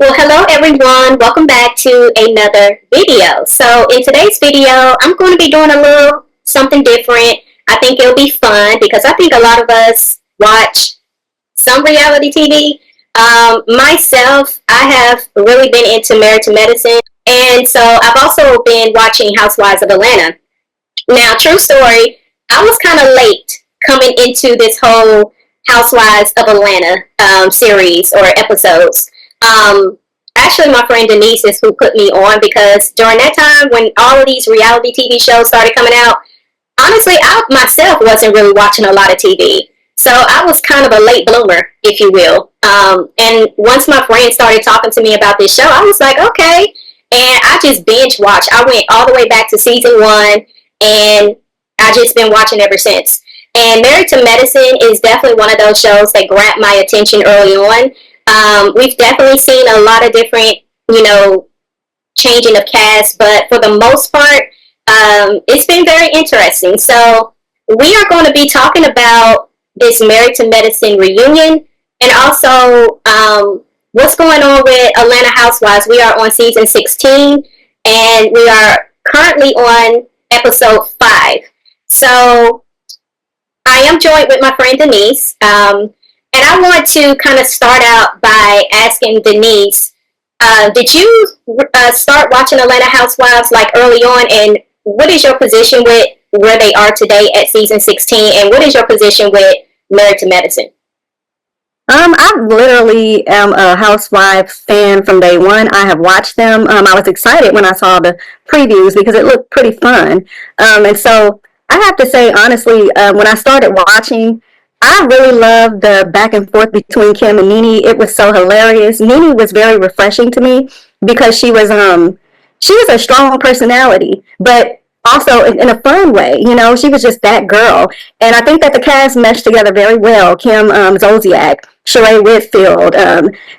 Well, hello everyone. Welcome back to another video. So in today's video, I'm going to be doing a little something different. I think it'll be fun because I think a lot of us watch some reality TV. Myself, I have really been into Married to Medicine, and so I've also been watching Housewives of Atlanta. Now, true story, I was kind of late coming into this whole Housewives of Atlanta series or episodes. Actually, my friend Denise is who put me on because during that time when all of these reality TV shows started coming out, honestly, I myself wasn't really watching a lot of TV. So I was kind of a late bloomer, if you will. And once my friend started talking to me about this show, I was like, okay. And I just binge watched. I went all the way back to season one, and I just been watching ever since. And Married to Medicine is definitely one of those shows that grabbed my attention early on. We've definitely seen a lot of different, changing of cast, but for the most part, it's been very interesting. So we are going to be talking about this Married to Medicine reunion and also what's going on with Atlanta Housewives. We are on season 16 and we are currently on episode 5. So I am joined with my friend Denise. And I want to kind of start out by asking Denise, did you start watching Atlanta Housewives like early on? And what is your position with where they are today at season 16? And what is your position with Married to Medicine? I literally am a Housewives fan from day one. I have watched them. I was excited when I saw the previews because it looked pretty fun. And so I have to say, honestly, when I started watching, I really loved the back and forth between Kim and Nene. It was so hilarious. Nene was very refreshing to me because she was a strong personality, but also in a fun way. She was just that girl. And I think that the cast meshed together very well. Kim Zolciak, Sheree Whitfield.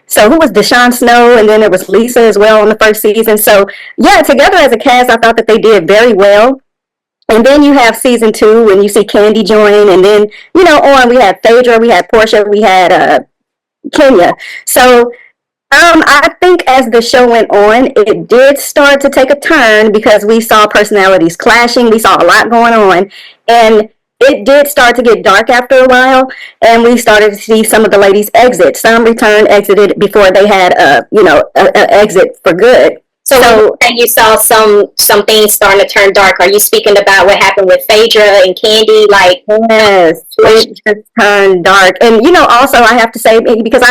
So who was Deshaun Snow? And then there was Lisa as well in the first season. So yeah, together as a cast, I thought that they did very well. And then you have season 2 when you see Candy join, and then, we had Phaedra, we had Portia, we had Kenya. So I think as the show went on, it did start to take a turn because we saw personalities clashing, we saw a lot going on, and it did start to get dark after a while, and we started to see some of the ladies exit. Some exited before they had a exit for good. So when you saw some things starting to turn dark, are you speaking about what happened with Phaedra and Candy? Yes, it just turned dark. And also I have to say, because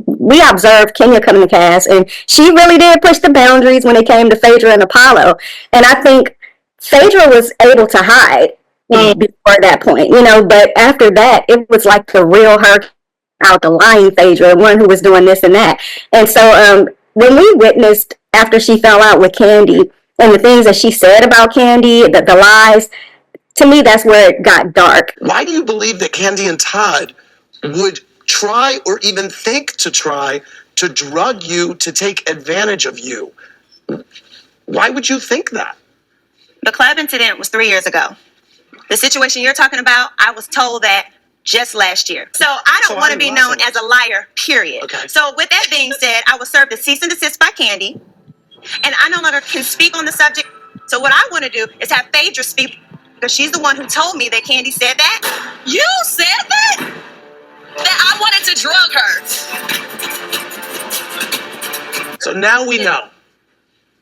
we observed Kenya coming to cast, and she really did push the boundaries when it came to Phaedra and Apollo. And I think Phaedra was able to hide before that point, but after that, it was like the real her out, the lying Phaedra, one who was doing this and that. And so when we witnessed after she fell out with Candy and the things that she said about Candy, the lies, to me, that's where it got dark. Why do you believe that Candy and Todd would try or even think to try to drug you, to take advantage of you? Why would you think that? The club incident was 3 years ago. The situation you're talking about, I was told that just last year. So I don't want to be known as a liar, period. Okay. So with that being said, I was served a cease and desist by Candy, and I no longer can speak on the subject. So what I want to do is have Phaedra speak, because she's the one who told me that Candy said that. You said that? That I wanted to drug her. So now we know.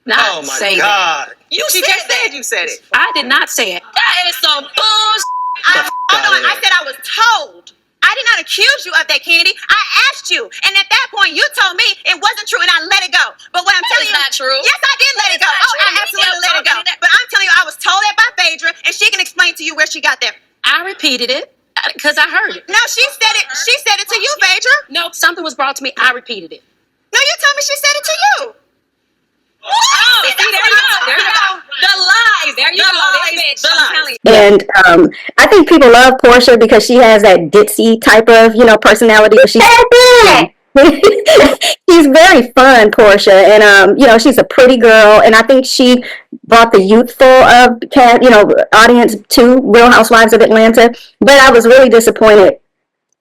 Not oh my say God. That. You said that. You said it. I did not say it. That is some bullshit. I said I was told. I did not accuse you of that, Candy. I asked you, and at that point, you told me it wasn't true, and I let it go. But what I'm telling you, not true. Yes, I did let it go. Oh, I absolutely let it go. But I'm telling you, I was told that by Phaedra, and she can explain to you where she got that. I repeated it because I heard it. No, she said it. She said it to you, Phaedra. No, something was brought to me. I repeated it. No, you told me she said it to you. Oh, see, there you go. There you go. The lies. There you go. The lies. And I think people love Portia because she has that ditzy type of, personality. She's very fun, Portia, and she's a pretty girl, and I think she brought the youthful audience to Real Housewives of Atlanta. But I was really disappointed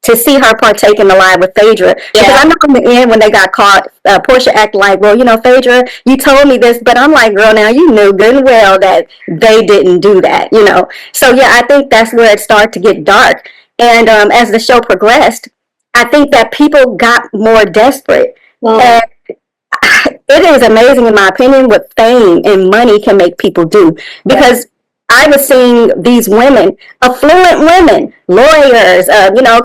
to see her partake in the live with Phaedra. Because I know in the end when they got caught, Portia acted like, well, you know, Phaedra, you told me this, but I'm like, girl, now you knew good and well that they didn't do that, you know. So yeah, I think that's where it started to get dark. And as the show progressed, I think that people got more desperate. And it is amazing, in my opinion, what fame and money can make people do. Because I was seeing these women, affluent women, lawyers,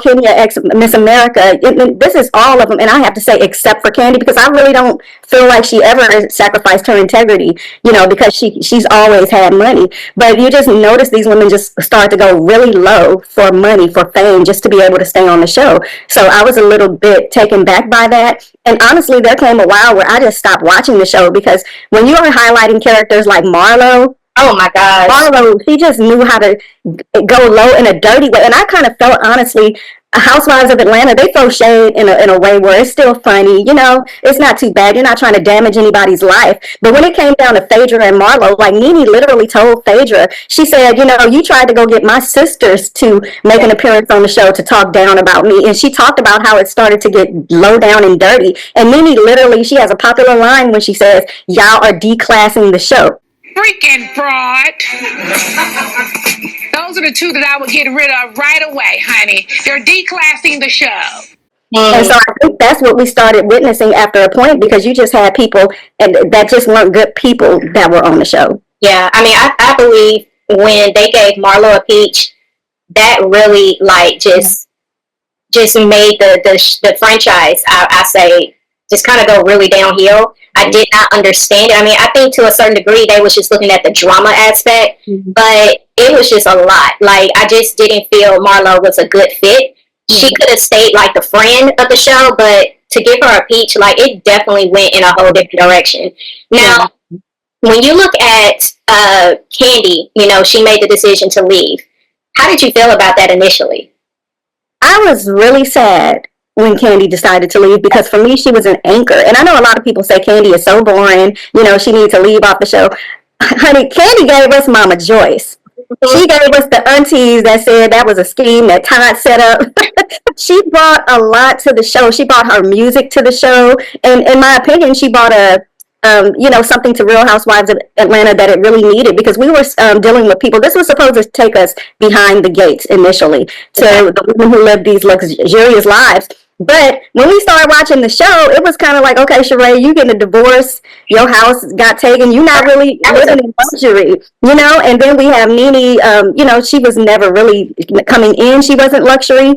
Kenya ex Miss America. This is all of them, and I have to say, except for Candy, because I really don't feel like she ever sacrificed her integrity, because she's always had money. But you just notice these women just start to go really low for money, for fame, just to be able to stay on the show. So I was a little bit taken back by that. And honestly, there came a while where I just stopped watching the show, because when you are highlighting characters like Marlo, oh my God, Marlo, he just knew how to go low in a dirty way. And I kind of felt, honestly, Housewives of Atlanta, they throw shade in a way where it's still funny. It's not too bad. You're not trying to damage anybody's life. But when it came down to Phaedra and Marlo, like Nene literally told Phaedra, she said, you tried to go get my sisters to make an appearance on the show to talk down about me. And she talked about how it started to get low down and dirty. And Nene literally, she has a popular line when she says, y'all are declassing the show. Freaking fraud. Those are the two that I would get rid of right away, honey. They're declassing the show. And so I think that's what we started witnessing after a point, because you just had people that just weren't good people that were on the show. Yeah, I mean, I believe when they gave Marlo a peach, that really just made the franchise, I say, just kind of go really downhill. I did not understand it. I mean, I think to a certain degree they was just looking at the drama aspect, but it was just a lot. Like, I just didn't feel Marlo was a good fit. She could have stayed like the friend of the show, but to give her a peach, like, it definitely went in a whole different direction. Now, when you look at Candy, she made the decision to leave. How did you feel about that initially? I was really sad when Candy decided to leave, because for me, she was an anchor. And I know a lot of people say Candy is so boring, she needs to leave off the show. Honey, Candy gave us Mama Joyce. She gave us the aunties that said that was a scheme that Todd set up. She brought a lot to the show. She brought her music to the show. And in my opinion, she brought something to Real Housewives of Atlanta that it really needed, because we were dealing with people. This was supposed to take us behind the gates initially to the women who lived these luxurious lives. But when we started watching the show, it was kind of like, okay, Sheree, you getting a divorce, your house got taken, you're not really living in luxury, And then we have Nene, she was never really coming in. She wasn't luxury.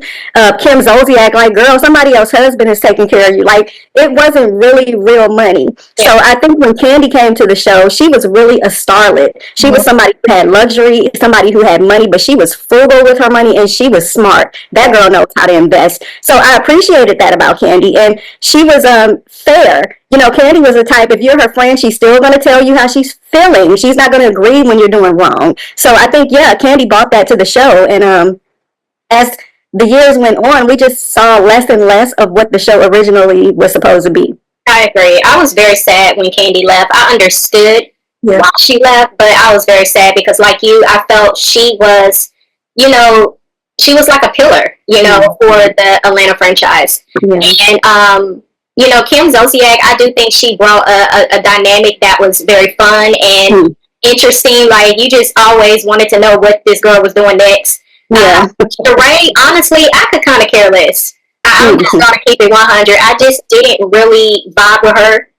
Kim Zolciak, like, girl, somebody else's husband is taking care of you. Like, it wasn't really real money. Yeah. So I think when Candy came to the show, she was really a starlet. She was somebody who had luxury, somebody who had money, but she was frugal with her money, and she was smart. That girl knows how to invest. So I appreciated that about Candy, and she was fair. Candy was the type, if you're her friend, she's still going to tell you how she's feeling. She's not going to agree when you're doing wrong. So I think, Candy brought that to the show, and as the years went on, we just saw less and less of what the show originally was supposed to be. I agree. I was very sad when Candy left. I understood why she left, but I was very sad because, like you, I felt she was, she was like a pillar, for the Atlanta franchise. And, Kim Zolciak, I do think she brought a dynamic that was very fun and interesting. Like, you just always wanted to know what this girl was doing next. Sheree, honestly, I could kind of care less. I'm just going to keep it 100. I just didn't really vibe with her.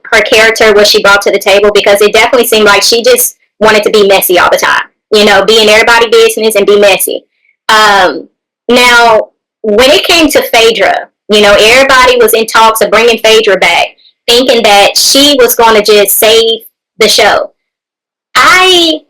Her character, what she brought to the table, because it definitely seemed like she just wanted to be messy all the time. Be in everybody's business and be messy. Now, when it came to Phaedra, everybody was in talks of bringing Phaedra back, thinking that she was going to just save the show. I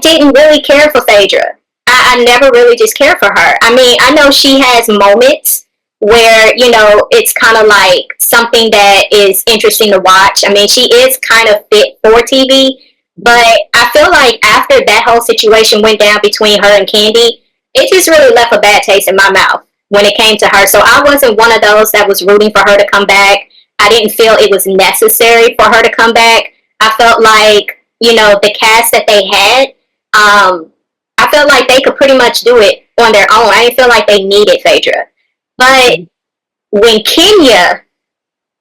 didn't really care for Phaedra. I never really just cared for her. I mean, I know she has moments where, it's kind of like something that is interesting to watch. I mean, she is kind of fit for TV, but I feel like after that whole situation went down between her and Candy, it just really left a bad taste in my mouth when it came to her. So I wasn't one of those that was rooting for her to come back. I didn't feel it was necessary for her to come back. I felt like, the cast that they had, I felt like they could pretty much do it on their own. I didn't feel like they needed Phaedra. But when Kenya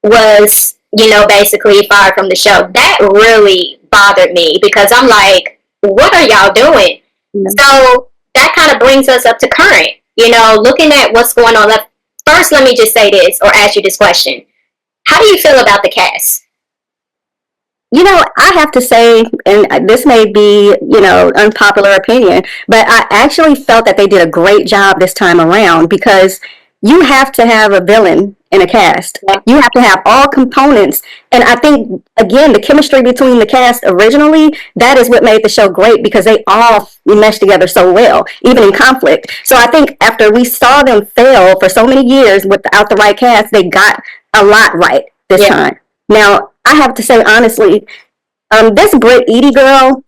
was, basically fired from the show, that really bothered me because I'm like, what are y'all doing? So that kind of brings us up to current, looking at what's going on. First, let me just say this or ask you this question. How do you feel about the cast? I have to say, and this may be, unpopular opinion, but I actually felt that they did a great job this time around because you have to have a villain in a cast. You have to have all components. And I think, again, the chemistry between the cast originally, that is what made the show great because they all meshed together so well, even in conflict. So I think after we saw them fail for so many years without the right cast, they got a lot right this time. Now, I have to say, honestly, this Britt Edie girl,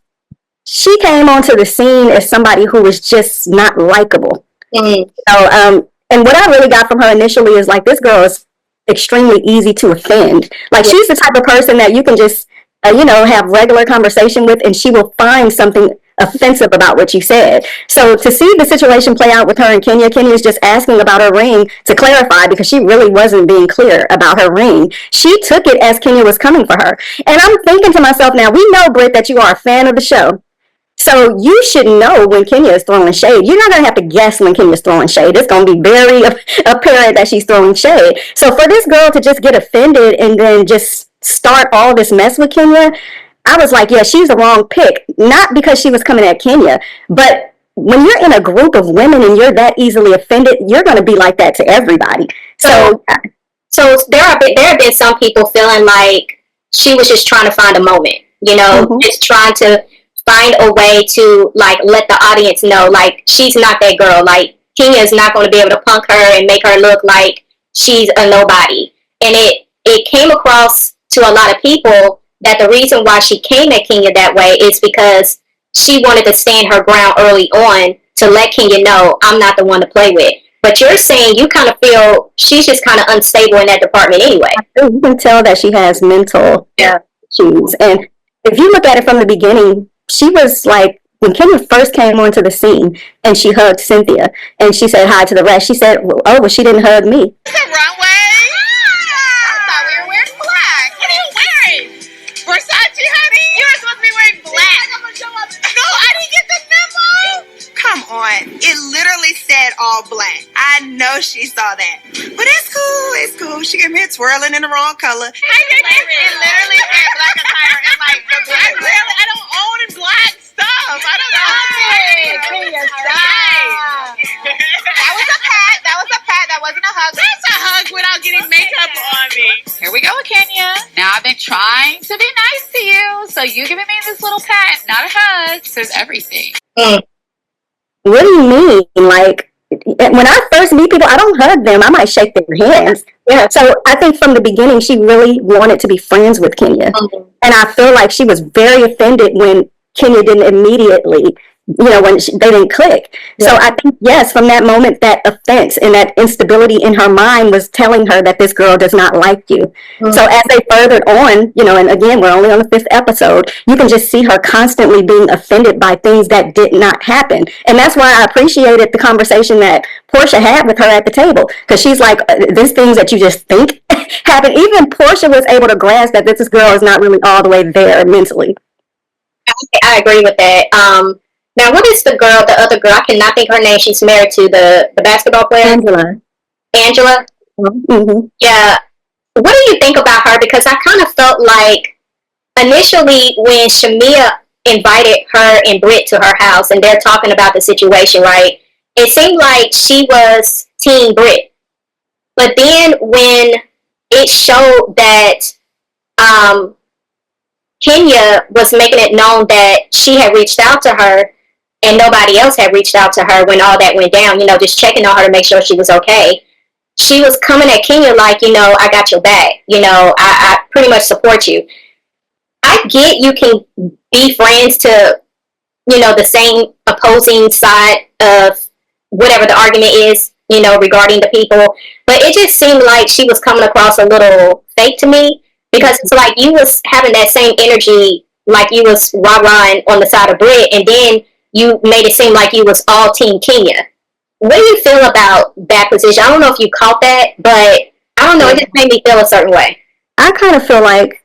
she came onto the scene as somebody who was just not likable. So, and what I really got from her initially is like, this girl is extremely easy to offend. Like, she's the type of person that you can just, have regular conversation with, and she will find something offensive about what you said. So to see the situation play out with her and Kenya is just asking about her ring to clarify because she really wasn't being clear about her ring. She took it as Kenya was coming for her. And I'm thinking to myself, now, we know, Britt, that you are a fan of the show. So you should know when Kenya is throwing shade. You're not going to have to guess when Kenya's throwing shade. It's going to be very apparent that she's throwing shade. So for this girl to just get offended and then just start all this mess with Kenya, I was like, yeah, she's the wrong pick. Not because she was coming at Kenya, but when you're in a group of women and you're that easily offended, you're going to be like that to everybody. So there have been some people feeling like she was just trying to find a moment, just trying to find a way to like let the audience know like she's not that girl. Like Kenya is not going to be able to punk her and make her look like she's a nobody. And it came across to a lot of people that the reason why she came at Kenya that way is because she wanted to stand her ground early on to let Kenya know I'm not the one to play with. But you're saying you kind of feel she's just kind of unstable in that department anyway. You can tell that she has mental issues. And if you look at it from the beginning, she was like, when Kenya first came onto the scene and she hugged Cynthia and she said hi to the rest, she said, oh, well, she didn't hug me. It's a runway. I thought we were wearing black. What are you wearing? Versace, honey? You were supposed to be wearing black. No, I didn't get the memo. Come on. It literally said all black. I know she saw that. But it's cool. It's cool. She came here twirling in the wrong color. It literally said black attire and like the black. I don't own black stuff. I don't know. That was a pat. That wasn't a hug. That's a hug without getting makeup on me. Here we go, Kenya. Now I've been trying to be nice to you, so you giving me this little pat, not a hug, says everything. What do you mean? Like, when I first meet people, I don't hug them. I might shake their hands. Yeah. So I think from the beginning, she really wanted to be friends with Kenya. And I feel like she was very offended when Kenya didn't immediately, when they didn't click. Yeah. So I think, yes, from that moment, that offense and that instability in her mind was telling her that this girl does not like you. So as they furthered on, and again, we're only on the 5th episode, you can just see her constantly being offended by things that did not happen. And that's why I appreciated the conversation that Portia had with her at the table, because she's like, there's things that you just think happen. Even Portia was able to grasp that this girl is not really all the way there mentally. I agree with that. Now, what is the other girl? I cannot think her name. She's married to the basketball player. Angela? Mm-hmm. Yeah. What do you think about her? Because I kind of felt like initially when Shamia invited her and Britt to her house and they're talking about the situation, right? It seemed like she was Team Britt. But then when it showed that Kenya was making it known that she had reached out to her and nobody else had reached out to her when all that went down, just checking on her to make sure she was okay. She was coming at Kenya like, I got your back. I pretty much support you. I get you can be friends to, the same opposing side of whatever the argument is, regarding the people. But it just seemed like she was coming across a little fake to me. Because it's like you was having that same energy, like you was rah-rahing on the side of Britt, and then you made it seem like you was all Team Kenya. what do you feel about that position? I don't know if you caught that, but I don't know. It just made me feel a certain way. I kind of feel like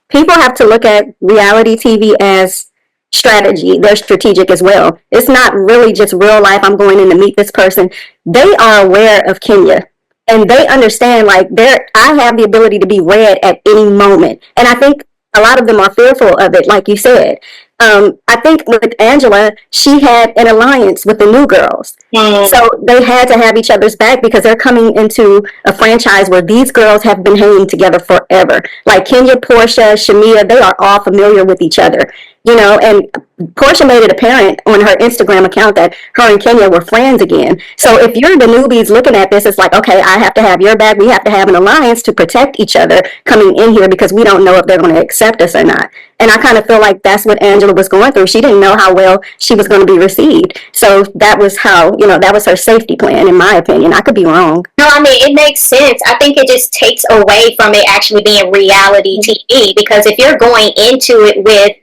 people have to look at reality TV as strategy. They're strategic as well. It's not really just real life. I'm going in to meet this person. They are aware of Kenya. And they understand, like, I have the ability to be read at any moment. And I think a lot of them are fearful of it, like you said. I think with Angela, she had an alliance with the New Girls. So they had to have each other's back because they're coming into a franchise where these girls have been hanging together forever. Like Kenya, Portia, Shamia, they are all familiar with each other. You know, and Portia made it apparent on her Instagram account that her and Kenya were friends again. So if you're the newbies looking at this, it's like, okay, I have to have your back. We have to have an alliance to protect each other coming in here because we don't know if they're going to accept us or not. And I kind of feel like that's what Angela was going through. She didn't know how well she was going to be received. So that was how, that was her safety plan, in my opinion. I could be wrong. No, I mean, it makes sense. I think it just takes away from it actually being reality TV, because if you're going into it with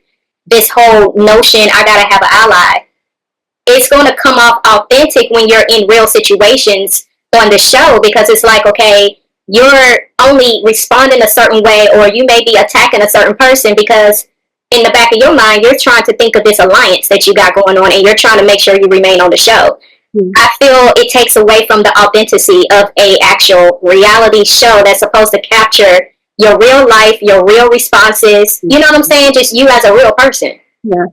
this whole notion, I gotta have an ally, it's going to come off authentic when you're in real situations on the show, because it's like, okay, you're only responding a certain way, or you may be attacking a certain person because in the back of your mind, you're trying to think of this alliance that you got going on, and you're trying to make sure you remain on the show. I feel it takes away from the authenticity of a actual reality show that's supposed to capture your real life, your real responses. You know what I'm saying? Just you as a real person. Yeah.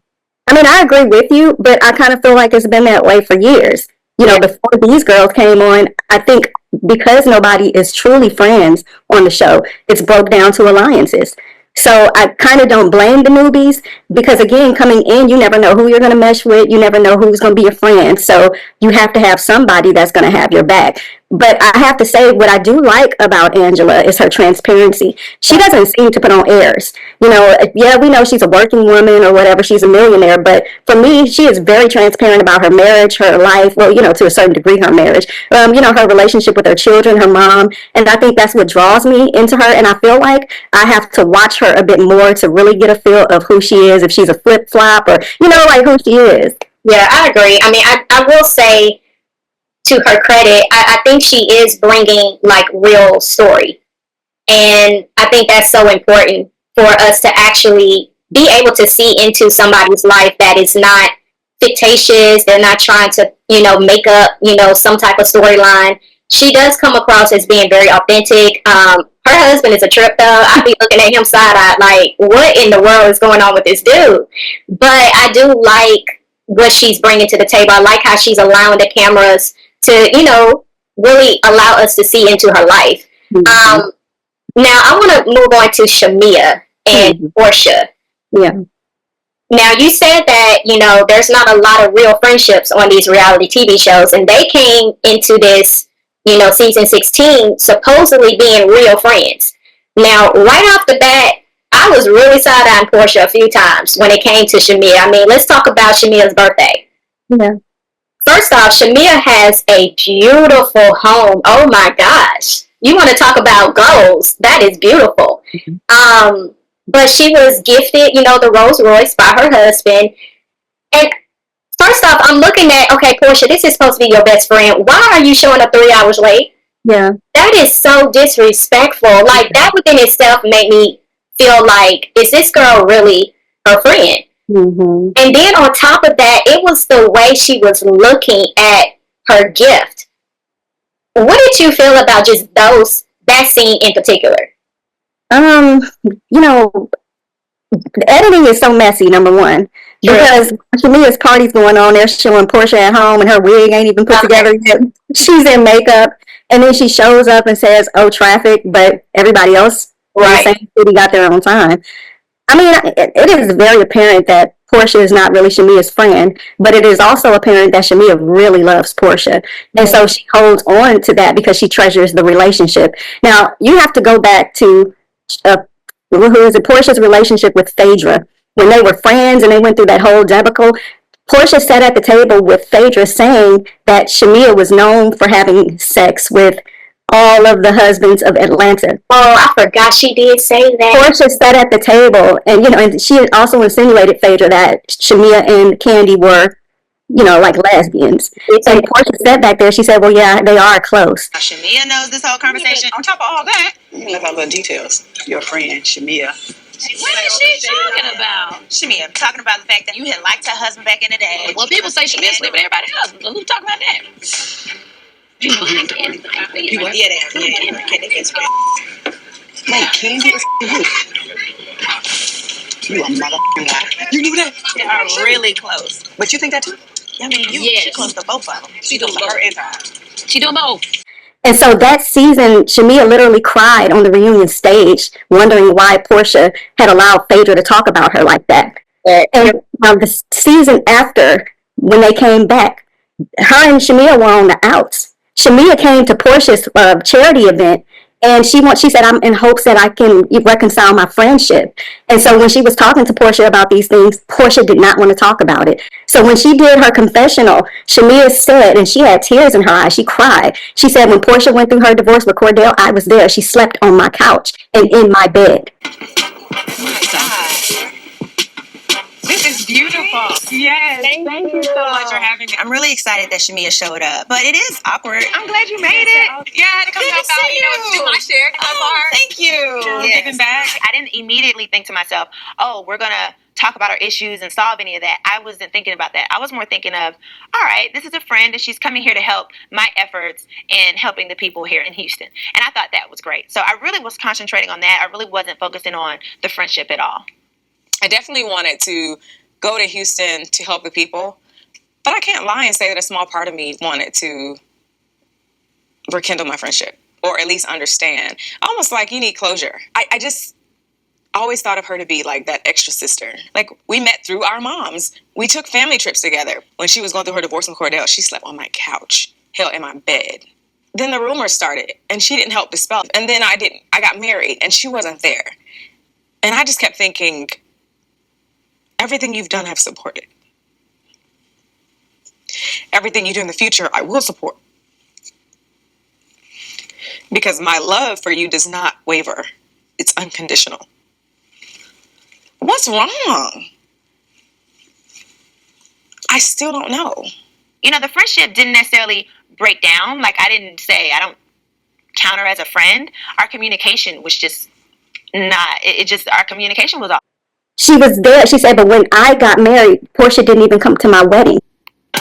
I mean, I agree with you, but I kind of feel like it's been that way for years. Before these girls came on, I think because nobody is truly friends on the show, it's broke down to alliances. So I kind of don't blame the newbies because, again, coming in, you never know who you're going to mesh with. You never know who's going to be your friend. So you have to have somebody that's going to have your back. But I have to say, what I do like about Angela is her transparency. She doesn't seem to put on airs. Yeah, we know she's a working woman or whatever. She's a millionaire. But for me, she is very transparent about her marriage, her life. Well, to a certain degree, her marriage. Her relationship with her children, her mom. And I think that's what draws me into her. And I feel like I have to watch her a bit more to really get a feel of who she is, if she's a flip-flop or, like who she is. Yeah, I agree. I mean, I will say, to her credit, I think she is bringing like real story, and I think that's so important for us to actually be able to see into somebody's life that is not fictitious. They're not trying to make up some type of storyline. She does come across as being very authentic. Her husband is a trip though. I'd be looking at him side-eyed like, what in the world is going on with this dude? But I do like what she's bringing to the table. I like how she's allowing the cameras to, really allow us to see into her life. Mm-hmm. Now, I want to move on to Shamia and Portia. Yeah. Now, you said that, there's not a lot of real friendships on these reality TV shows, and they came into this, season 16, supposedly being real friends. Now, right off the bat, I was really side-eyeing Portia a few times when it came to Shamia. I mean, let's talk about Shamia's birthday. Yeah. First off, Shamia has a beautiful home. Oh my gosh. You want to talk about goals. That is beautiful. Mm-hmm. But she was gifted, the Rolls Royce by her husband. And first off, I'm looking at, okay, Portia, this is supposed to be your best friend. Why are you showing up 3 hours late? Yeah. That is so disrespectful. Like, that within itself made me feel like, is this girl really her friend? Mm-hmm. And then on top of that, it was the way she was looking at her gift. What did you feel about just that scene in particular? The editing is so messy, number one. True. Because Shamia's party's going on, they're showing Portia at home and her wig ain't even put together yet. She's in makeup. And then she shows up and says, oh, traffic, but everybody else in the same city got there on time. I mean, it is very apparent that Portia is not really Shamia's friend, but it is also apparent that Shamia really loves Portia. And so she holds on to that because she treasures the relationship. Now, you have to go back to Portia's relationship with Phaedra. When they were friends and they went through that whole debacle, Portia sat at the table with Phaedra saying that Shamia was known for having sex with all of the husbands of Atlanta. Oh, I forgot she did say that. Portia sat at the table, and and she also insinuated, Phaedra, that Shamia and Candy were, like lesbians. And Portia said back there, she said, well, yeah, they are close. Shamia knows this whole conversation. On top of all that, like all the details. Your friend, Shamia. What is she talking about? Shamia, talking about the fact that you had liked her husband back in the day. Well, people say Shamia's sleeping with everybody's husband. Who talking about that? You know, I can't. Yeah, Like Candy is you a motherfucking lie. You knew that? they are really close. But you think that too? I mean, Yes. she close to both of them. She doing both. Her and Ty. She doing both. And so that season, Shamia literally cried on the reunion stage, wondering why Portia had allowed Phaedra to talk about her like that. And the season after, when they came back, her and Shamia were on the outs. Shamia came to Portia's charity event, and she said, I'm in hopes that I can reconcile my friendship. And so when she was talking to Portia about these things, Portia did not want to talk about it. So when she did her confessional, Shamia said, and she had tears in her eyes, she cried. She said, when Portia went through her divorce with Cordell, I was there. She slept on my couch and in my bed. This is beautiful. Yes. Thank you so much for having me. I'm really excited that Shamia showed up, but it is awkward. I'm glad you made it. Yeah, I had to come Good help to out. see You know, you. do my share. Thank you. Giving back. I didn't immediately think to myself, oh, we're going to talk about our issues and solve any of that. I wasn't thinking about that. I was more thinking of, all right, this is a friend and she's coming here to help my efforts in helping the people here in Houston. And I thought that was great. So I really was concentrating on that. I really wasn't focusing on the friendship at all. I definitely wanted to go to Houston to help the people, but I can't lie and say that a small part of me wanted to rekindle my friendship, or at least understand. Almost like you need closure. I just always thought of her to be like that extra sister. Like, we met through our moms. We took family trips together. When she was going through her divorce with Cordell, she slept on my couch, hell, in my bed. Then the rumors started, and she didn't help dispel. And then I got married, and she wasn't there. And I just kept thinking, everything you've done, I've supported. Everything you do in the future, I will support. Because my love for you does not waver. It's unconditional. What's wrong? I still don't know. You know, the friendship didn't necessarily break down. Like, I didn't say, I don't count her as a friend. Our communication was just not, our communication was off. She was there. She said, but when I got married, Portia didn't even come to my wedding.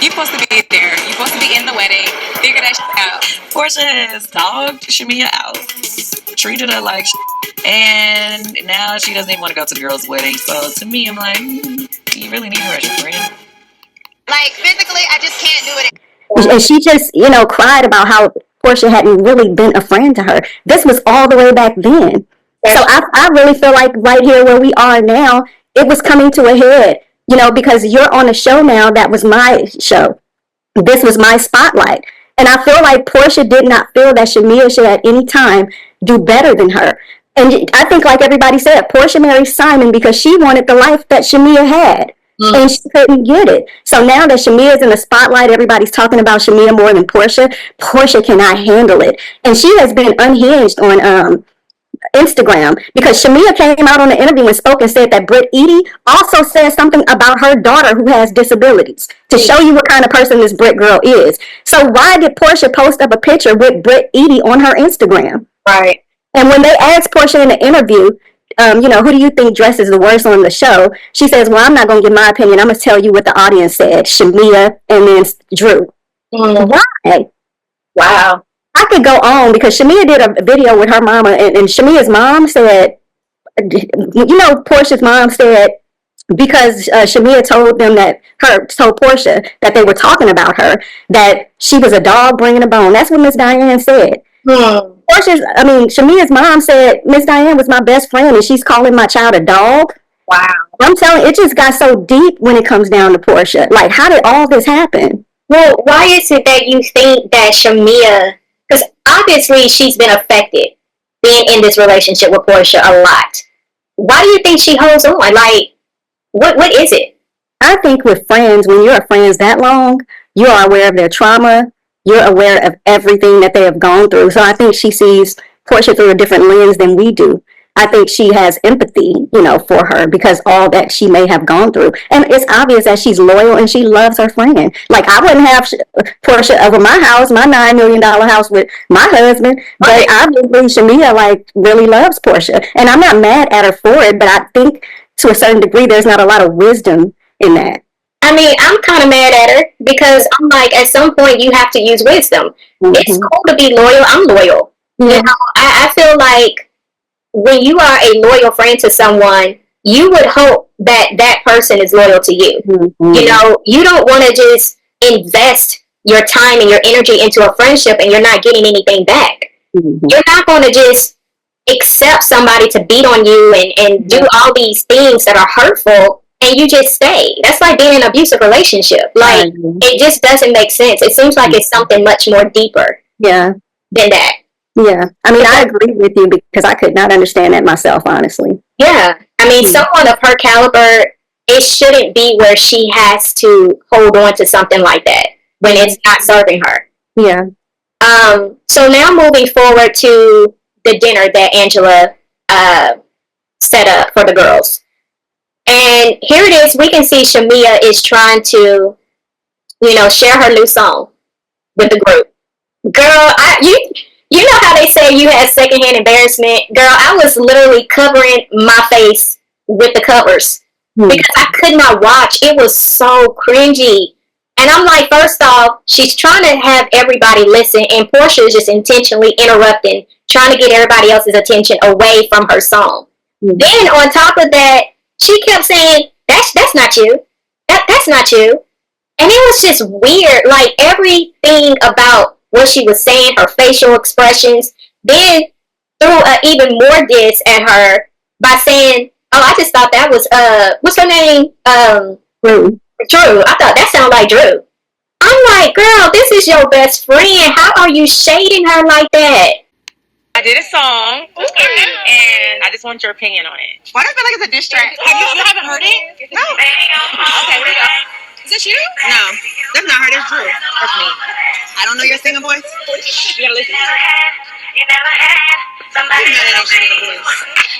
You're supposed to be there. You're supposed to be in the wedding. Figure that shit out. Portia has dogged Shamia out, treated her like shit, and now she doesn't even want to go to the girl's wedding. So to me, I'm like, you really need her as your friend. Like, physically, I just can't do it. And she just, cried about how Portia hadn't really been a friend to her. This was all the way back then. So I really feel like right here where we are now, it was coming to a head, because you're on a show now that was my show. This was my spotlight. And I feel like Portia did not feel that Shamia should at any time do better than her. And I think, like everybody said, Portia married Simon because she wanted the life that Shamia had. And she couldn't get it. So now that Shamia's in the spotlight, everybody's talking about Shamia more than Portia. Portia cannot handle it. And she has been unhinged on Instagram because Shamia came out on the interview and spoke and said that Britt Edie also said something about her daughter who has disabilities to show you what kind of person this Britt girl is. So why did Portia post up a picture with Britt Edie on her Instagram? Right. And when they asked Portia in the interview, who do you think dresses the worst on the show? She says, well, I'm not going to give my opinion. I'm going to tell you what the audience said. Shamia and then Drew. Why? Wow. I could go on because Shamia did a video with her mama, and Shamia's mom said, Portia's mom said, because Shamia told Portia that they were talking about her, that she was a dog bringing a bone. That's what Miss Diane said. Shamia's mom said, Miss Diane was my best friend, and she's calling my child a dog. Wow. I'm telling you, it just got so deep when it comes down to Portia. Like, how did all this happen? Well, why is it that you think that Shamia, because obviously she's been affected being in this relationship with Portia a lot. Why do you think she holds on? Like, what is it? I think with friends, when you're friends that long, you are aware of their trauma. You're aware of everything that they have gone through. So I think she sees Portia through a different lens than we do. I think she has empathy, for her because all that she may have gone through. And it's obvious that she's loyal and she loves her friend. Like, I wouldn't have Portia over my house, my $9 million house with my husband. But obviously, Shamia, really loves Portia. And I'm not mad at her for it, but I think to a certain degree, there's not a lot of wisdom in that. I mean, I'm kind of mad at her because I'm like, at some point, you have to use wisdom. It's cool to be loyal. I'm loyal. I feel like when you are a loyal friend to someone, you would hope that that person is loyal to you. You don't want to just invest your time and your energy into a friendship and you're not getting anything back. You're not going to just accept somebody to beat on you and do all these things that are hurtful and you just stay. That's like being in an abusive relationship. Like, it just doesn't make sense. It seems like it's something much more deeper than that. Yeah. I mean, I agree with you because I could not understand that myself, honestly. Yeah. I mean, someone of her caliber, it shouldn't be where she has to hold on to something like that when it's not serving her. Yeah. So now moving forward to the dinner that Angela set up for the girls. And here it is. We can see Shamia is trying to, share her new song with the group. Girl, you know how they say you had secondhand embarrassment? Girl, I was literally covering my face with the covers because I could not watch. It was so cringy. And I'm like, first off, she's trying to have everybody listen, and Portia is just intentionally interrupting, trying to get everybody else's attention away from her song. Then on top of that, she kept saying, that's not you. That's not you. And it was just weird. Like, everything about what she was saying, her facial expressions, then threw an even more diss at her by saying, oh, I just thought that was, what's her name? Drew. I thought that sounded like Drew. I'm like, girl, this is your best friend. How are you shading her like that? I did a song, and I just want your opinion on it. Why do I feel like it's a diss track? You haven't heard it? No. Okay, here we go. Is this you? No. That's not her. That's Drew. That's me. I don't know your singing voice. You gotta listen. You never had somebody else singing voice.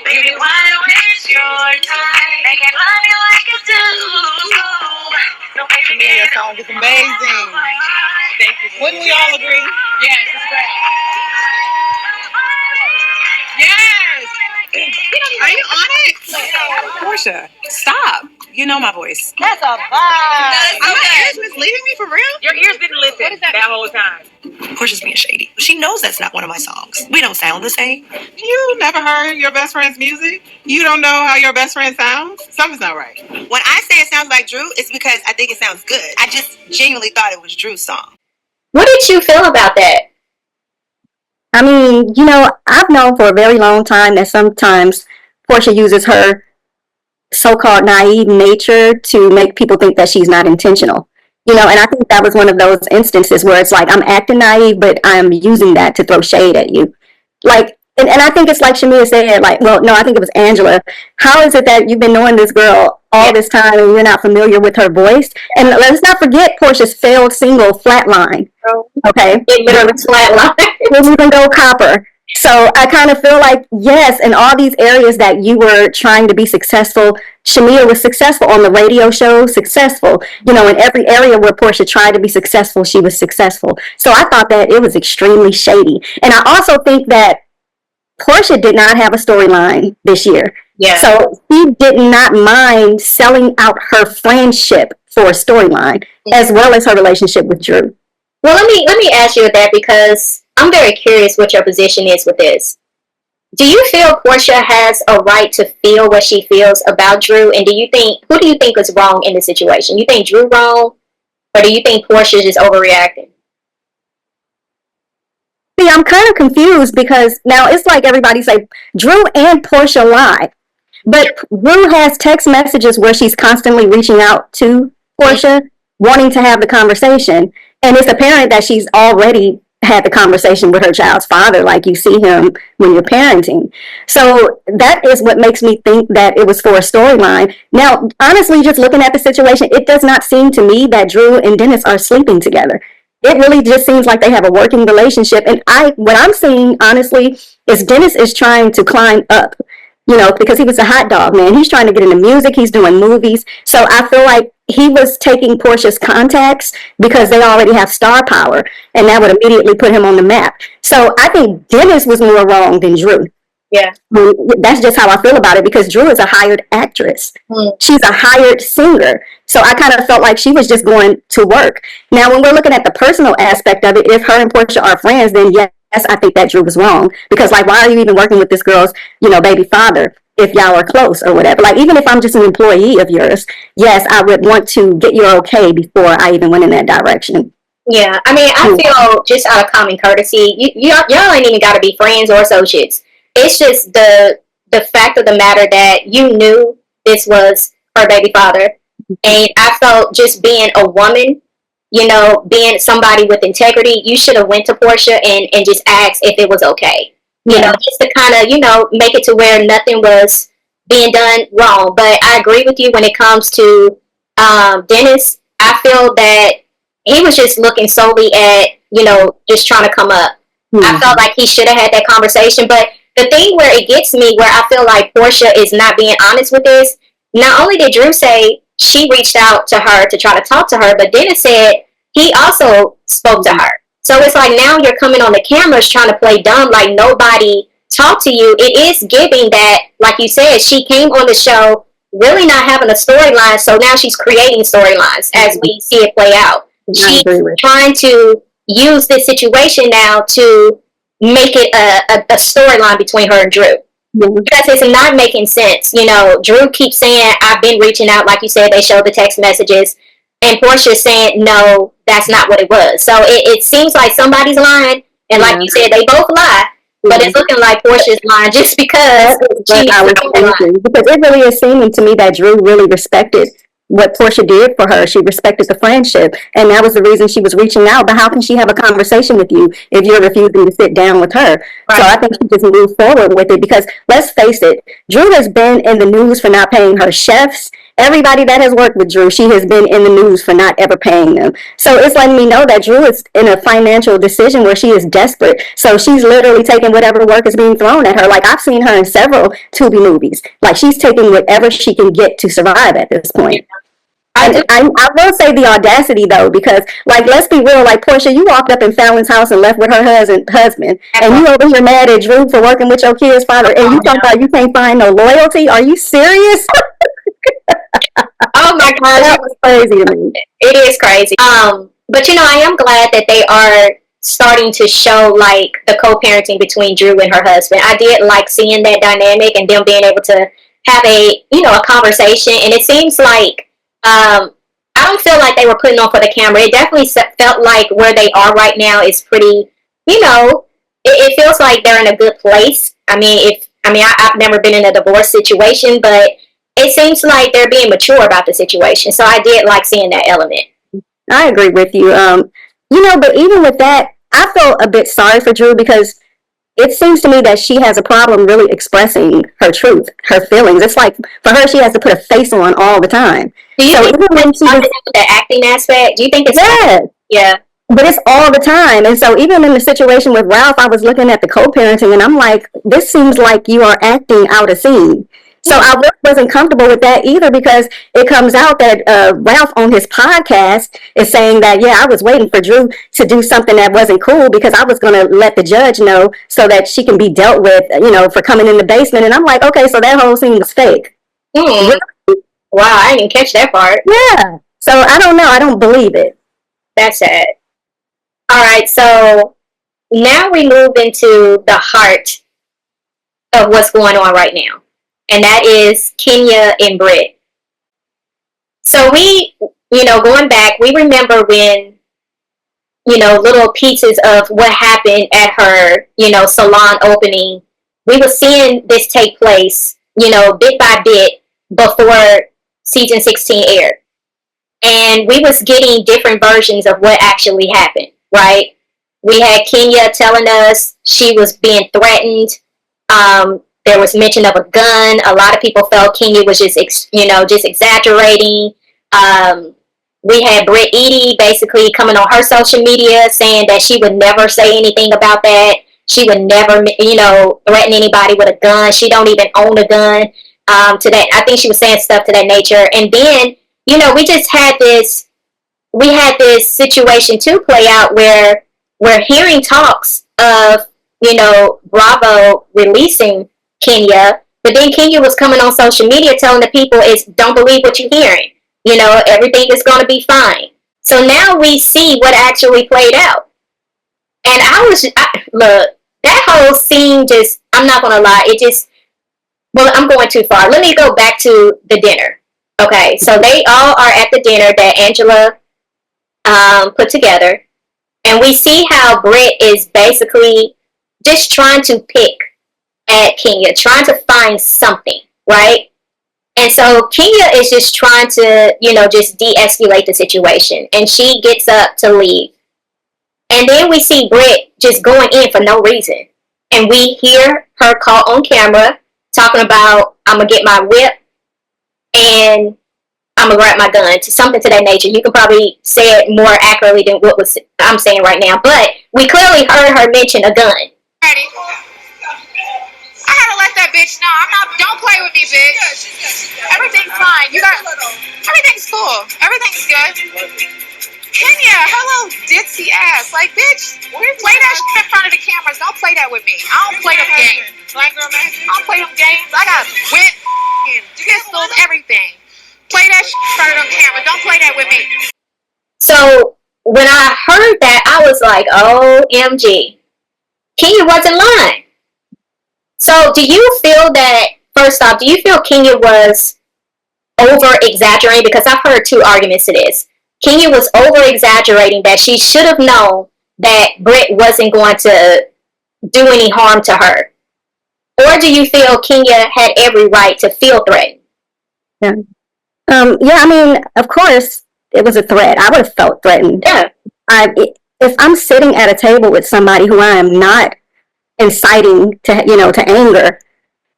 Baby, why waste your time? They can love you like you do. Your song is amazing. Thank you. Wouldn't we all agree? Yes, it's great. Yes. Are you on it? Portia, stop. You know my voice. That's a vibe. Are my ears misleading me for real? Your ears didn't listen that whole time. Portia's being shady. She knows that's not one of my songs. We don't sound the same. You never heard your best friend's music? You don't know how your best friend sounds? Something's not right. When I say it sounds like Drew, it's because I think it sounds good. I just genuinely thought it was Drew's song. What did you feel about that? I mean, I've known for a very long time that sometimes Portia uses her so-called naive nature to make people think that she's not intentional. And I think that was one of those instances where it's like, I'm acting naive, but I'm using that to throw shade at you. Like, and I think it's like Shamia said, I think it was Angela. How is it that you've been knowing this girl all this time and you're not familiar with her voice? And let's not forget Portia's failed single, Flatline. Okay? It literally flatline. Didn't even go copper. So I kind of feel like, yes, in all these areas that you were trying to be successful, Shamia was successful on the radio show, successful. In every area where Portia tried to be successful, she was successful. So I thought that it was extremely shady. And I also think that Portia did not have a storyline this year. Yeah. So she did not mind selling out her friendship for a storyline, as well as her relationship with Drew. Well, let me ask you that because I'm very curious what your position is with this. Do you feel Portia has a right to feel what she feels about Drew? And who do you think is wrong in the situation? You think Drew wrong? Or do you think Portia is just overreacting? See, I'm kind of confused because now it's like everybody say Drew and Portia lie. But Drew has text messages where she's constantly reaching out to Portia, wanting to have the conversation. And it's apparent that she's already had the conversation with her child's father, like you see him when you're parenting. So that is what makes me think that it was for a storyline. Now, honestly, just looking at the situation, it does not seem to me that Drew and Dennis are sleeping together. It really just seems like they have a working relationship. And what I'm seeing, honestly, is Dennis is trying to climb up because he was a hot dog, man. He's trying to get into music. He's doing movies. So I feel like he was taking Portia's contacts because they already have star power, and that would immediately put him on the map. So I think Dennis was more wrong than Drew. Yeah. That's just how I feel about it, because Drew is a hired actress. She's a hired singer. So I kind of felt like she was just going to work. Now, when we're looking at the personal aspect of it, if her and Portia are friends, then yes, I think that Drew was wrong. Because, like, why are you even working with this girl's, baby father if y'all are close or whatever? Like, even if I'm just an employee of yours, yes, I would want to get your okay before I even went in that direction. Yeah. I mean, I feel just out of common courtesy, y'all ain't even got to be friends or associates. It's just the fact of the matter that you knew this was her baby father. And I felt, just being a woman, being somebody with integrity, you should have went to Portia and just asked if it was okay. Just to kind of, make it to where nothing was being done wrong. But I agree with you when it comes to Dennis. I feel that he was just looking solely at, just trying to come up. I felt like he should have had that conversation. But the thing where it gets me, where I feel like Portia is not being honest with this, not only did Drew say she reached out to her to try to talk to her, but Dennis said he also spoke to her. So it's like, now you're coming on the cameras trying to play dumb, like nobody talked to you. It is giving that, like you said, she came on the show really not having a storyline, so now she's creating storylines as we see it play out. She's trying to use this situation now to make it a storyline between her and Drew. Because it's not making sense. Drew keeps saying, I've been reaching out, like you said, they showed the text messages, and Portia's saying, no, that's not what it was. So it seems like somebody's lying, and like you said, they both lie, but it's looking like Portia's lying just because she was lying. Because it really is seeming to me that Drew really respected what Portia did for her. She respected the friendship, and that was the reason she was reaching out. But how can she have a conversation with you if you're refusing to sit down with her? Right. So I think she just moved forward with it, because let's face it, Drew has been in the news for not paying her chefs. Everybody that has worked with Drew, she has been in the news for not ever paying them. So it's letting me know that Drew is in a financial decision where she is desperate. So she's literally taking whatever work is being thrown at her. Like, I've seen her in several Tubi movies. Like, she's taking whatever she can get to survive at this point. I will say the audacity, though, because, like, let's be real, like, Portia, you walked up in Fallon's house and left with her husband, and you over here mad at Drew for working with your kid's father, and you talking about you can't find no loyalty? Are you serious? Oh my God, that was crazy to me. It is crazy. But I am glad that they are starting to show, like, the co-parenting between Drew and her husband. I did like seeing that dynamic and them being able to have a conversation, and it seems like I don't feel like they were putting on for the camera. It definitely felt like where they are right now is pretty, it feels like they're in a good place. I've never been in a divorce situation, but it seems like they're being mature about the situation. So I did like seeing that element. I agree with you. But even with that, I felt a bit sorry for Drew, because it seems to me that she has a problem really expressing her truth, her feelings. It's like, for her, she has to put a face on all the time. Do you think the acting aspect? Do you think it's yeah? But it's all the time. And so even in the situation with Ralph, I was looking at the co-parenting, and I'm like, this seems like you are acting out a scene. So I wasn't comfortable with that either, because it comes out that Ralph on his podcast is saying that, I was waiting for Drew to do something that wasn't cool, because I was going to let the judge know so that she can be dealt with, for coming in the basement. And I'm like, okay, so that whole scene was fake. Wow, I didn't catch that part. Yeah. So I don't know. I don't believe it. That's sad. All right, so now we move into the heart of what's going on right now. And that is Kenya and Britt. So we, going back, we remember when, little pieces of what happened at her, salon opening. We were seeing this take place, bit by bit before season 16 aired. And we was getting different versions of what actually happened, right? We had Kenya telling us she was being threatened. There was mention of a gun. A lot of people felt Kenya was just exaggerating. We had Britt Edie basically coming on her social media saying that she would never say anything about that. She would never, threaten anybody with a gun. She don't even own a gun. I think she was saying stuff to that nature. And then, we just had this, situation too play out where we're hearing talks of, Bravo releasing Kenya, but then Kenya was coming on social media telling the people is don't believe what you're hearing. Everything is going to be fine. So now we see what actually played out. And look, that whole scene I'm not going to lie, I'm going too far. Let me go back to the dinner. Okay, so they all are at the dinner that Angela put together. And we see how Britt is basically just trying to pick at Kenya, trying to find something, right? And so Kenya is just trying to, just de-escalate the situation. And she gets up to leave. And then we see Britt just going in for no reason. And we hear her call on camera talking about, I'm going to get my whip and I'm going to grab my gun, to something to that nature. You can probably say it more accurately than what I'm saying right now. But we clearly heard her mention a gun. Ready? I gotta let that bitch know. Don't play with me, bitch. Everything's fine. Everything's cool. Everything's good. Kenya, her little ditzy ass. Like, bitch, play that shit in front of the cameras. Don't play that with me. I don't play them games. Black girl magic. I don't play them games. I got whip, pistols, everything. Play that shit in front of them cameras. Don't play that with me. So, when I heard that, I was like, OMG. Kenya wasn't lying. So, do you feel that, first off, do you feel Kenya was over-exaggerating? Because I've heard two arguments to this. Kenya was over-exaggerating that she should have known that Britt wasn't going to do any harm to her. Or do you feel Kenya had every right to feel threatened? Yeah. I mean, of course, it was a threat. I would have felt threatened. Yeah. If I'm sitting at a table with somebody who I am not inciting to anger,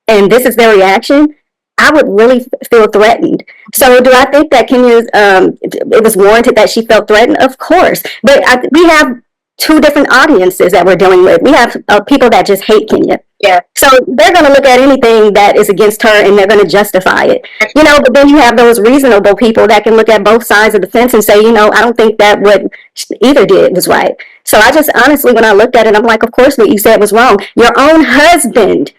and this is their reaction, I would really feel threatened. So do I think that Kenya's, it was warranted that she felt threatened? Of course. But we have two different audiences that we're dealing with. We have people that just hate Kenya. Yeah. So they're going to look at anything that is against her and they're going to justify it. But then you have those reasonable people that can look at both sides of the fence and say, I don't think that what either did was right. So I just honestly, when I looked at it, I'm like, of course what you said was wrong. Your own husband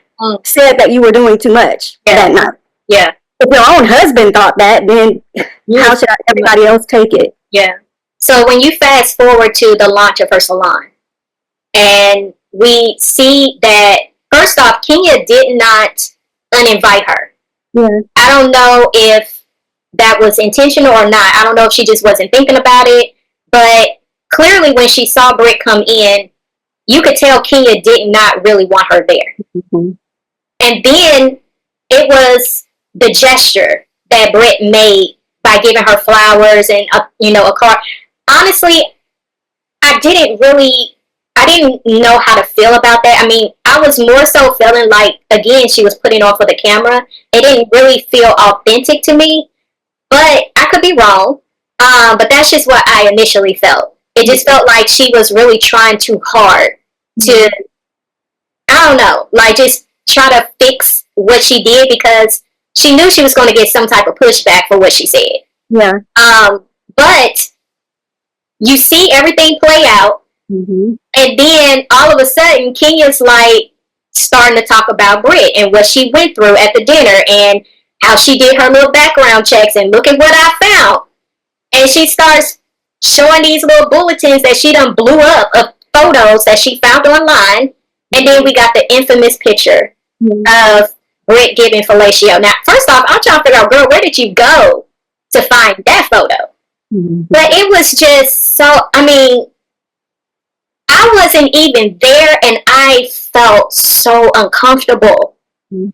said that you were doing too much that night. Yeah. If your own husband thought that, then how should everybody else take it? Yeah. So when you fast forward to the launch of her salon, and we see that, first off, Kenya did not uninvite her. Yeah. I don't know if that was intentional or not. I don't know if she just wasn't thinking about it. But clearly when she saw Britt come in, you could tell Kenya did not really want her there. Mm-hmm. And then it was the gesture that Britt made by giving her flowers and a card. Honestly, I didn't know how to feel about that. I mean, I was more so feeling like, again, she was putting on for the camera. It didn't really feel authentic to me, but I could be wrong. But that's just what I initially felt. It just felt like she was really trying too hard to, I don't know, like just try to fix what she did because she knew she was going to get some type of pushback for what she said. Yeah. But you see everything play out. Mm-hmm. And then all of a sudden, Kenya's like starting to talk about Britt and what she went through at the dinner and how she did her little background checks and look at what I found. And she starts showing these little bulletins that she done blew up of photos that she found online. And then we got the infamous picture of Britt giving fellatio. Now, first off, I'm trying to figure out, girl, where did you go to find that photo? Mm-hmm. But it was just so, I mean, I wasn't even there and I felt so uncomfortable. Mm-hmm.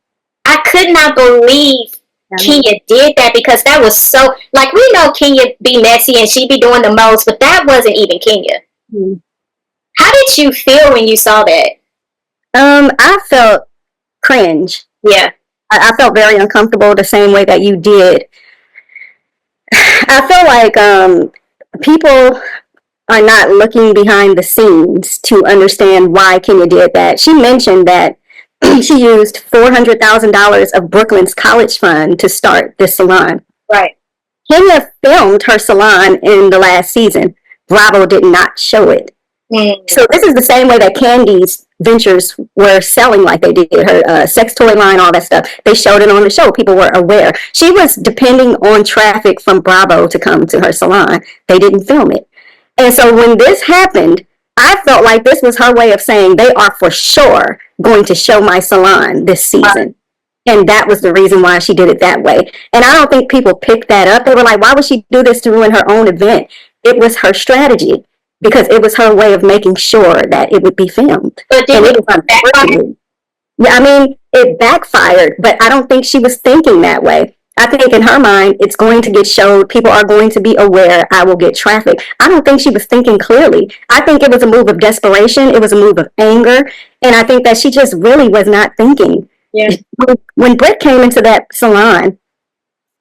I could not believe Kenya did that because that was so, like, we know Kenya be messy and she be doing the most, but that wasn't even Kenya. Mm-hmm. How did you feel when you saw that? I felt cringe. Yeah. I felt very uncomfortable the same way that you did. I feel like people are not looking behind the scenes to understand why Kenya did that. She mentioned that she used $400,000 of Brooklyn's college fund to start this salon. Right. Kenya filmed her salon in the last season. Bravo did not show it. So this is the same way that Candy's ventures were selling like they did, her sex toy line, all that stuff. They showed it on the show. People were aware. She was depending on traffic from Bravo to come to her salon. They didn't film it. And so when this happened, I felt like this was her way of saying they are for sure going to show my salon this season. And that was the reason why she did it that way. And I don't think people picked that up. They were like, why would she do this to ruin her own event? It was her strategy, because it was her way of making sure that it would be filmed. But did it backfire? Yeah, I mean, it backfired, but I don't think she was thinking that way. I think in her mind, it's going to get showed. People are going to be aware. I will get traffic. I don't think she was thinking clearly. I think it was a move of desperation. It was a move of anger. And I think that she just really was not thinking. Yeah. When Britt came into that salon,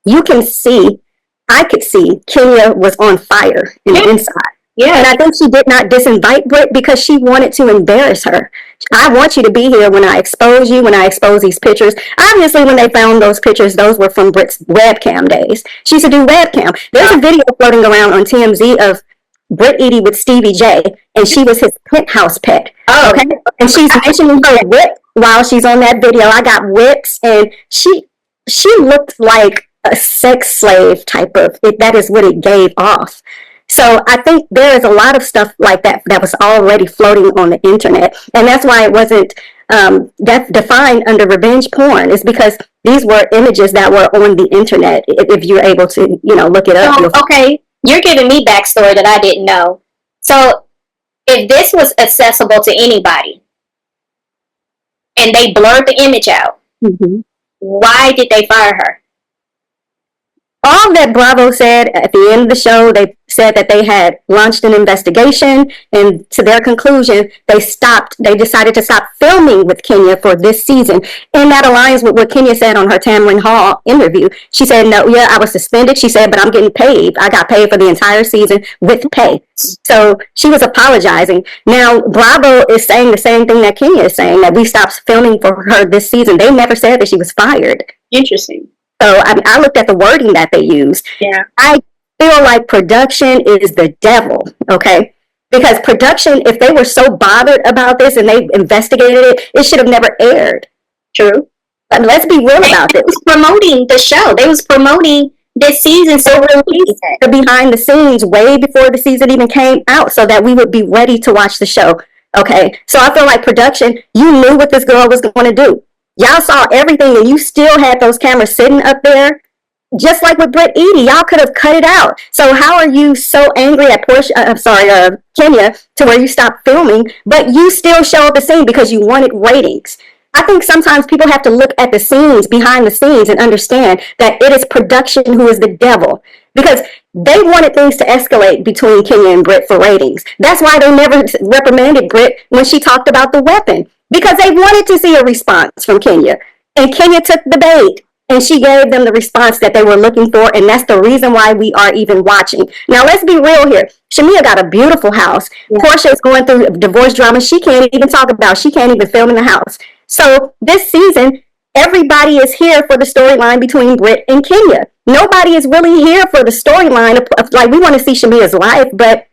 you can see, I could see Kenya was on fire in the inside. Yeah. And I think she did not disinvite Britt because she wanted to embarrass her. I want you to be here when I expose you, when I expose these pictures. Obviously, when they found those pictures, those were from Britt's webcam days. She used to do webcam. There's a video floating around on TMZ of Britt Eady with Stevie J, and she was his penthouse pet. Oh. Okay? And she's mentioning her whip while she's on that video. I got whips, and she looked like a sex slave type of, that is what it gave off. So I think there is a lot of stuff like that that was already floating on the internet. And that's why it wasn't defined under revenge porn, is because these were images that were on the internet. If you're able to, look it up. So, okay, you're giving me backstory that I didn't know. So if this was accessible to anybody and they blurred the image out, why did they fire her? All that Bravo said at the end of the show, they said that they had launched an investigation, and to their conclusion, they decided to stop filming with Kenya for this season. And that aligns with what Kenya said on her Tamron Hall interview. She said, no, yeah, I was suspended. She said, but I'm getting paid. I got paid for the entire season with pay. So she was apologizing. Now, Bravo is saying the same thing that Kenya is saying, that we stopped filming for her this season. They never said that she was fired. Interesting. So I looked at the wording that they used. Yeah. I feel like production is the devil, okay? Because production, if they were so bothered about this and they investigated it, it should have never aired. True. But let's be real about this. They was promoting the show. They was promoting this season, so the behind the scenes way before the season even came out, so that we would be ready to watch the show. Okay, so I feel like production, you knew what this girl was going to do. Y'all saw everything, and you still had those cameras sitting up there. Just like with Britt Eady, y'all could have cut it out. So how are you so angry at Kenya, to where you stopped filming, but you still show up the scene because you wanted ratings? I think sometimes people have to look at the scenes, behind the scenes, and understand that it is production who is the devil. Because they wanted things to escalate between Kenya and Britt for ratings. That's why they never reprimanded Britt when she talked about the weapon. Because they wanted to see a response from Kenya. And Kenya took the bait. And she gave them the response that they were looking for. And that's the reason why we are even watching. Now, let's be real here. Shamia got a beautiful house. Yeah. Portia is going through divorce drama she can't even talk about. She can't even film in the house. So this season, everybody is here for the storyline between Britt and Kenya. Nobody is really here for the storyline of like, we want to see Shamia's life, but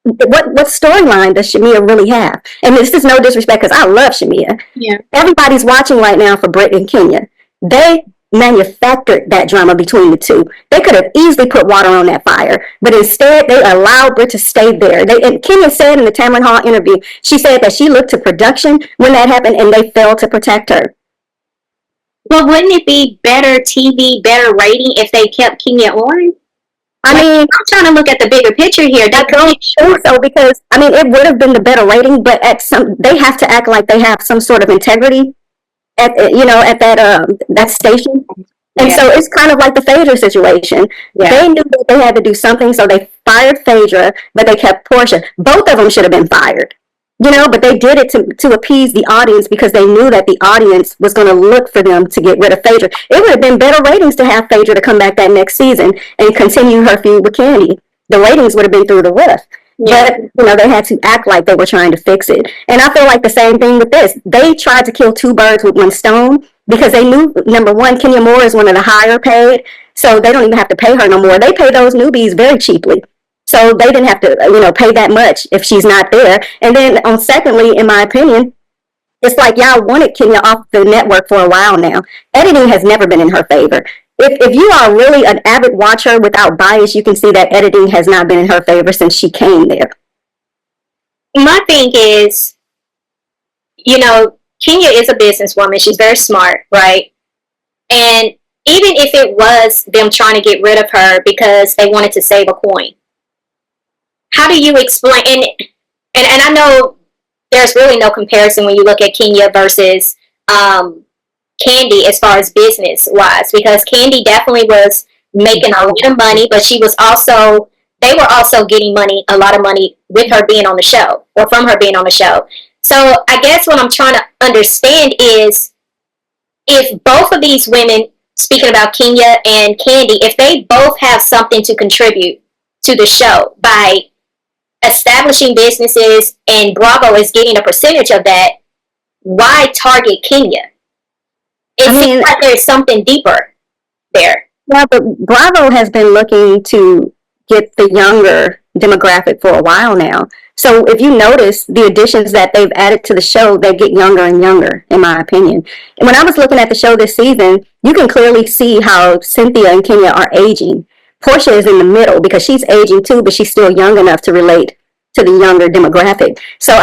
what storyline does Shamia really have? And this is no disrespect, because I love Shamia. Yeah. Everybody's watching right now for Britt and Kenya. They manufactured that drama between the two. They could have easily put water on that fire, but instead they allowed Britt to stay there. And Kenya said in the Tamron Hall interview, she said that she looked to production when that happened, and they failed to protect her. Well, wouldn't it be better TV, better rating if they kept Kenya on? I mean, I'm trying to look at the bigger picture here. I don't think so, because I mean, it would have been the better rating, but they have to act like they have some sort of integrity at that station. And so it's kind of like the Phaedra situation. Yeah. They knew that they had to do something, so they fired Phaedra, but they kept Portia. Both of them should have been fired. But they did it to appease the audience, because they knew that the audience was going to look for them to get rid of Phaedra. It would have been better ratings to have Phaedra to come back that next season and continue her feud with Candy. The ratings would have been through the roof. Yeah. But they had to act like they were trying to fix it. And I feel like the same thing with this. They tried to kill two birds with one stone because they knew, number one, Kenya Moore is one of the higher paid, so they don't even have to pay her no more. They pay those newbies very cheaply. So they didn't have to, pay that much if she's not there. And then, secondly, in my opinion, it's like y'all wanted Kenya off the network for a while now. Editing has never been in her favor. If you are really an avid watcher without bias, you can see that editing has not been in her favor since she came there. My thing is, Kenya is a businesswoman. She's very smart, right? And even if it was them trying to get rid of her because they wanted to save a coin, how do you explain? And I know there's really no comparison when you look at Kenya versus Candy as far as business wise, because Candy definitely was making a lot of money, but they were also getting a lot of money with her being on the show or from her being on the show. So I guess what I'm trying to understand is if both of these women, speaking about Kenya and Candy, if they both have something to contribute to the show by establishing businesses and Bravo is getting a percentage of that, why target Kenya? It seems like there's something deeper there. Yeah, but Bravo has been looking to get the younger demographic for a while now. So if you notice the additions that they've added to the show, they get younger and younger, in my opinion. And when I was looking at the show this season, you can clearly see how Cynthia and Kenya are aging. Portia is in the middle because she's aging too, but she's still young enough to relate to the younger demographic. So,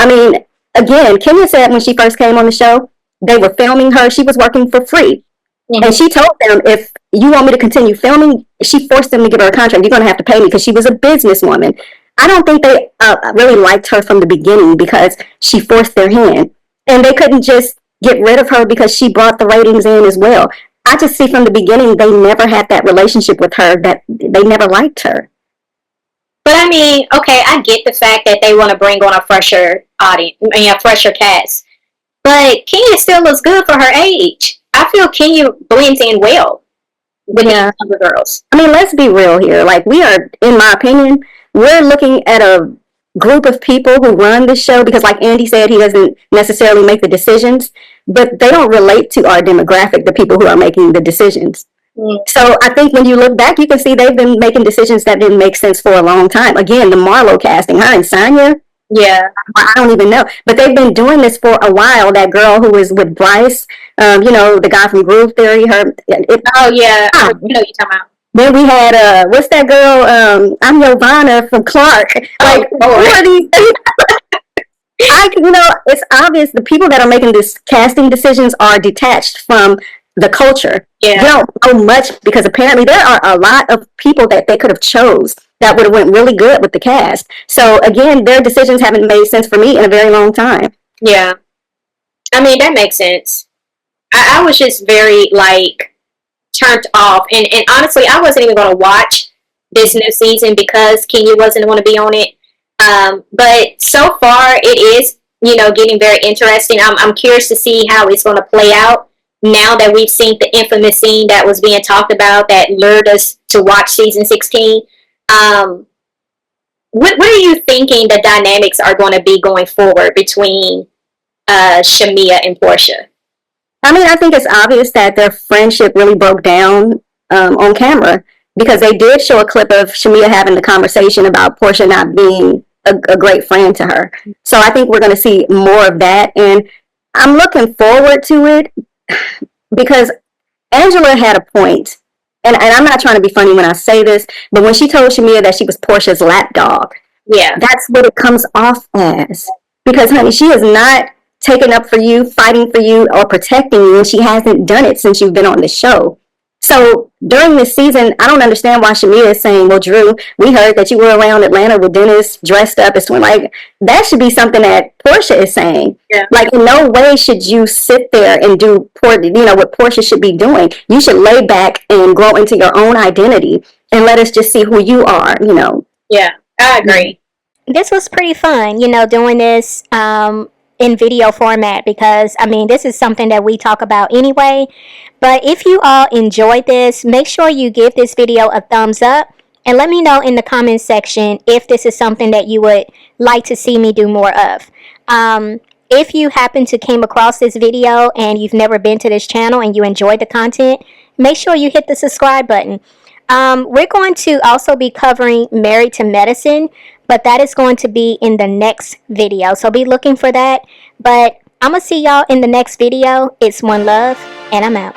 again, Kenya said when she first came on the show, they were filming her. She was working for free. Mm-hmm. And she told them, if you want me to continue filming, she forced them to give her a contract. You're going to have to pay me because she was a businesswoman. I don't think they really liked her from the beginning because she forced their hand. And they couldn't just get rid of her because she brought the ratings in as well. I just see from the beginning they never had that relationship with her, that they never liked her. But okay, I get the fact that they want to bring on a fresher audience, a fresher cast. But Kenya still looks good for her age. I feel Kenya blends in well with the other girls. Let's be real here. We are, in my opinion, we're looking at a group of people who run the show because, like Andy said, he doesn't necessarily make the decisions, but they don't relate to our demographic, the people who are making the decisions. So I think when you look back, you can see they've been making decisions that didn't make sense for a long time. Again, the Marlo casting, her and Sonya. Yeah. I don't even know. But they've been doing this for a while. That girl who was with Bryce, the guy from Groove Theory. I know you're talking about. Then we had, what's that girl? I'm Yovana from Clark. Who are these it's obvious the people that are making this casting decisions are detached from the culture. Yeah. They don't know much because apparently there are a lot of people that they could have chose that would have went really good with the cast. So again, their decisions haven't made sense for me in a very long time. Yeah. That makes sense. I was just very turned off. And honestly, I wasn't even going to watch this new season because Kenya wasn't going to be on it. But so far it is, getting very interesting. I'm curious to see how it's going to play out now that we've seen the infamous scene that was being talked about that lured us to watch season 16. What are you thinking the dynamics are going to be going forward between Shamia and Portia? I think it's obvious that their friendship really broke down on camera because they did show a clip of Shamia having the conversation about Portia not being a great friend to her. So I think we're going to see more of that. And I'm looking forward to it because Angela had a point. And I'm not trying to be funny when I say this, but when she told Shamia that she was Portia's lapdog, that's what it comes off as. Because, honey, she is not taking up for you, fighting for you, or protecting you, and she hasn't done it since you've been on the show. So during this season, I don't understand why Shamia is saying, well, Drew, we heard that you were around Atlanta with Dennis dressed up as twin. That should be something that Portia is saying. Yeah. In no way should you sit there and do what Portia should be doing. You should lay back and grow into your own identity and let us just see who you are, Yeah, I agree. This was pretty fun, doing this in video format because, this is something that we talk about anyway. But if you all enjoyed this, make sure you give this video a thumbs up And let me know in the comments section if this is something that you would like to see me do more of. If you happen to came across this video and you've never been to this channel and you enjoyed the content, make sure you hit the subscribe button. We're going to also be covering Married to Medicine, but that is going to be in the next video. So be looking for that. But I'm going to see y'all in the next video. It's OneLove, and I'm out.